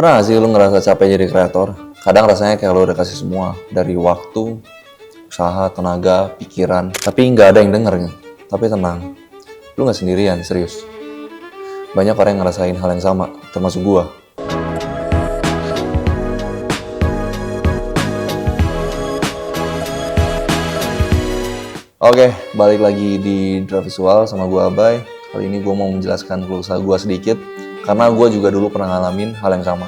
Pernah gak sih lu ngerasa capek jadi kreator? Kadang rasanya kayak lu udah kasih semua, dari waktu, usaha, tenaga, pikiran, tapi nggak ada yang denger nih. Tapi tenang, lu nggak sendirian, serius. Banyak orang yang ngerasain hal yang sama, termasuk gua. Oke, balik lagi di Draft Visual sama gua Abai. Kali ini gua mau menjelaskan keluh kesah gua sedikit, karena gua juga dulu pernah ngalamin hal yang sama.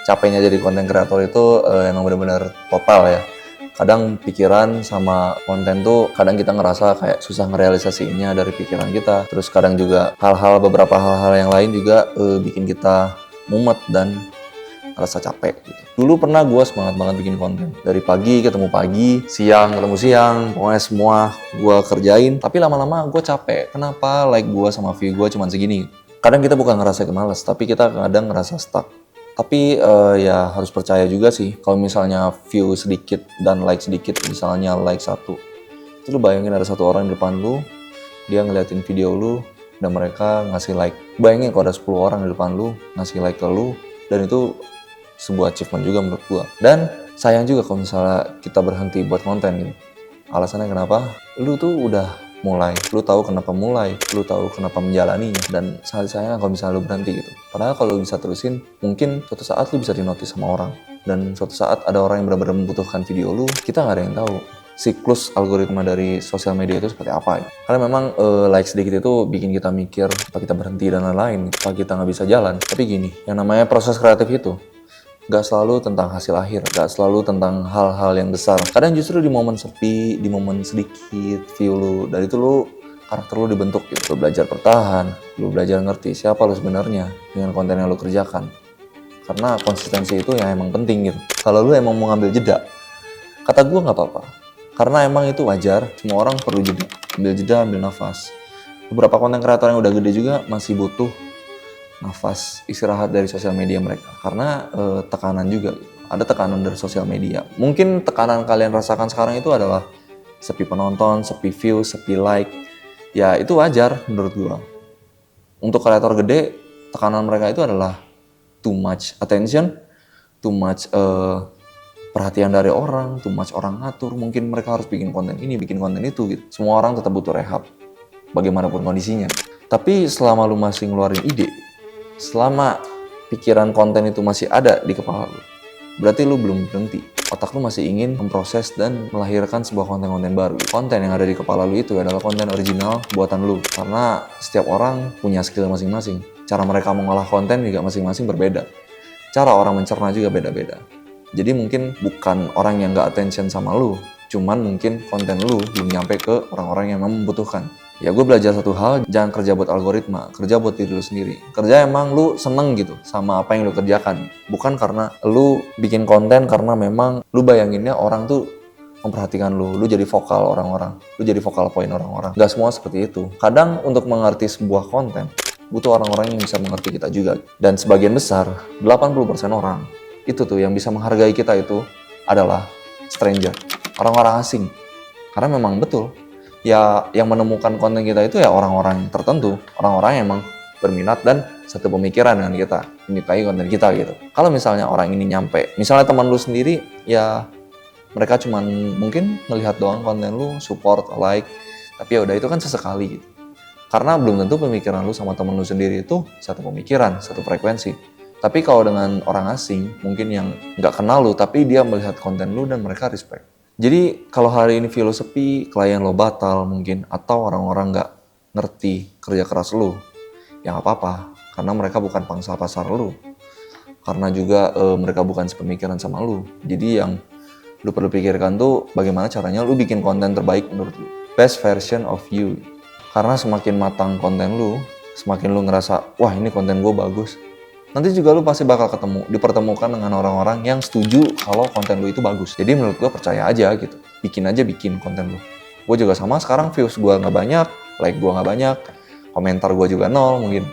Capeknya jadi konten kreator itu emang benar-benar total ya. Kadang pikiran sama konten tuh kadang kita ngerasa kayak susah ngerealisasiinnya dari pikiran kita. Terus kadang juga beberapa hal-hal yang lain juga bikin kita mumet dan ngerasa capek gitu. Dulu pernah gue semangat banget bikin konten. Dari pagi ketemu pagi, siang ketemu siang, pokoknya semua gue kerjain. Tapi lama-lama gue capek. Kenapa like gue sama view gue cuma segini? Kadang kita bukan ngerasa kemales, tapi kita kadang ngerasa stuck. Tapi ya harus percaya juga sih, kalau misalnya view sedikit dan like sedikit, misalnya like 1, itu lu bayangin ada 1 orang di depan lu, dia ngeliatin video lu, dan mereka ngasih like. Bayangin kalau ada 10 orang di depan lu, ngasih like ke lu, dan itu sebuah achievement juga menurut gua. Dan sayang juga kalau misalnya kita berhenti buat konten gitu. Alasannya kenapa? Lu tuh udah mulai, lu tahu kenapa mulai, lu tahu kenapa menjalaninya, dan sangat sayang kalau misalnya lu berhenti gitu. Padahal kalau lu bisa terusin, mungkin suatu saat lu bisa dinotis sama orang, dan suatu saat ada orang yang benar-benar membutuhkan video lu. Kita nggak ada yang tahu siklus algoritma dari sosial media itu seperti apa ya. Karena memang like sedikit itu bikin kita mikir apa kita berhenti dan lain-lain, apa kita nggak bisa jalan. Tapi gini, yang namanya proses kreatif itu gak selalu tentang hasil akhir, gak selalu tentang hal-hal yang besar. Kadang justru di momen sepi, di momen sedikit view lu, dari itu lu karakter lu dibentuk gitu. Lu belajar bertahan, lu belajar ngerti siapa lu sebenarnya dengan konten yang lu kerjakan. Karena konsistensi itu yang emang penting gitu. Kalau lu emang mau ngambil jeda, kata gue gak apa-apa. Karena emang itu wajar, semua orang perlu jeda. Ambil jeda, ambil nafas. Beberapa konten kreator yang udah gede juga masih butuh nafas istirahat dari sosial media mereka, karena tekanan juga, ada tekanan dari sosial media. Mungkin tekanan kalian rasakan sekarang itu adalah sepi penonton, sepi view, sepi like. Ya itu wajar menurut gua. Untuk kreator gede, tekanan mereka itu adalah too much attention, too much perhatian dari orang, too much orang ngatur. Mungkin mereka harus bikin konten ini, bikin konten itu gitu. Semua orang tetap butuh rehab, bagaimanapun kondisinya. Tapi selama lu masih ngeluarin ide, selama pikiran konten itu masih ada di kepala lu, berarti lu belum berhenti. Otak lu masih ingin memproses dan melahirkan sebuah konten-konten baru. Konten yang ada di kepala lu itu adalah konten original buatan lu. Karena setiap orang punya skill masing-masing. Cara mereka mengolah konten juga masing-masing berbeda. Cara orang mencerna juga beda-beda. Jadi mungkin bukan orang yang gak attention sama lu, cuman mungkin konten lu belum nyampe ke orang-orang yang memang membutuhkan. Ya gue belajar satu hal, jangan kerja buat algoritma, kerja buat diri lu sendiri. Kerja emang lu seneng gitu sama apa yang lu kerjakan. Bukan karena lu bikin konten karena memang lu bayanginnya orang tuh memperhatikan lu jadi vokal orang-orang, lu jadi vokal point orang-orang. Gak semua seperti itu. Kadang untuk mengerti sebuah konten, butuh orang-orang yang bisa mengerti kita juga. Dan sebagian besar, 80% orang, itu tuh yang bisa menghargai kita itu adalah stranger, orang-orang asing. Karena memang betul, ya yang menemukan konten kita itu ya orang-orang tertentu, orang-orang yang emang berminat dan satu pemikiran dengan kita, menyukai konten kita gitu. Kalau misalnya orang ini nyampe, misalnya teman lu sendiri, ya mereka cuman mungkin melihat doang konten lu, support, like, tapi ya udah itu kan sesekali gitu. Karena belum tentu pemikiran lu sama teman lu sendiri itu satu pemikiran, satu frekuensi. Tapi kalau dengan orang asing, mungkin yang nggak kenal lu, tapi dia melihat konten lu dan mereka respect. Jadi kalau hari ini filosofi klien lo batal mungkin, atau orang-orang nggak ngerti kerja keras lo, ya nggak apa-apa, karena mereka bukan pangsa pasar lo, karena juga mereka bukan sepemikiran sama lo. Jadi yang lo perlu pikirkan tuh bagaimana caranya lo bikin konten terbaik menurut lo, best version of you. Karena semakin matang konten lo, semakin lo ngerasa wah ini konten gue bagus, nanti juga lu pasti bakal dipertemukan dengan orang-orang yang setuju kalau konten lu itu bagus. Jadi menurut gue percaya aja gitu, bikin konten lu. Gue juga sama, sekarang views gue nggak banyak, like gue nggak banyak, komentar gue juga 0 mungkin.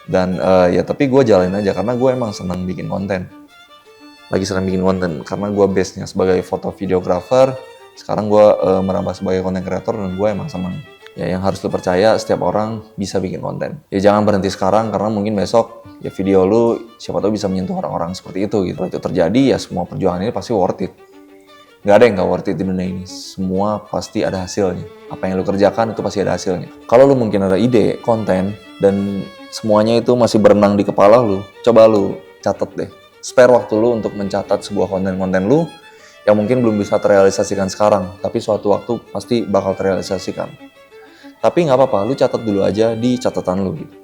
Dan ya tapi gue jalanin aja karena gue emang senang bikin konten. Lagi senang bikin konten karena gue base-nya sebagai foto videographer. Sekarang gue merambah sebagai content creator dan gue emang senang. Ya yang harus lu percaya, setiap orang bisa bikin konten. Ya jangan berhenti sekarang, karena mungkin besok ya video lu siapa tahu bisa menyentuh orang-orang seperti itu gitu. Kalau itu terjadi, ya semua perjuangan ini pasti worth it. Gak ada yang gak worth it di dunia ini. Semua pasti ada hasilnya. Apa yang lu kerjakan itu pasti ada hasilnya. Kalau lu mungkin ada ide, konten, dan semuanya itu masih berenang di kepala lu, coba lu catat deh. Spare waktu lu untuk mencatat sebuah konten-konten lu yang mungkin belum bisa terrealisasikan sekarang, tapi suatu waktu pasti bakal terrealisasikan. Tapi nggak apa-apa, lu catat dulu aja di catatan lu gitu.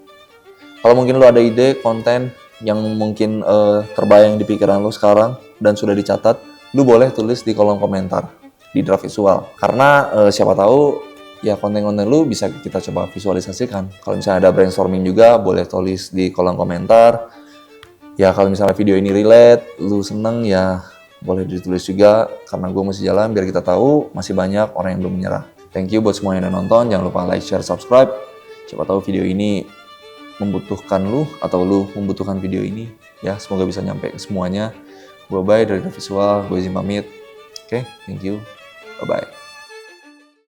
Kalau mungkin lu ada ide konten yang mungkin terbayang di pikiran lu sekarang dan sudah dicatat, lu boleh tulis di kolom komentar di Draft Visual. Karena siapa tahu ya konten-konten lu bisa kita coba visualisasikan. Kalau misalnya ada brainstorming juga, boleh tulis di kolom komentar. Ya kalau misalnya video ini relate, lu seneng ya boleh ditulis juga. Karena gue masih jalan biar kita tahu masih banyak orang yang belum menyerah. Thank you buat semua yang udah nonton. Jangan lupa like, share, subscribe. Siapa tahu video ini membutuhkan lu atau lu membutuhkan video ini. Ya, semoga bisa nyampe ke semuanya. Bye-bye dari The Visual. Gue izin pamit. Oke, thank you. Bye-bye.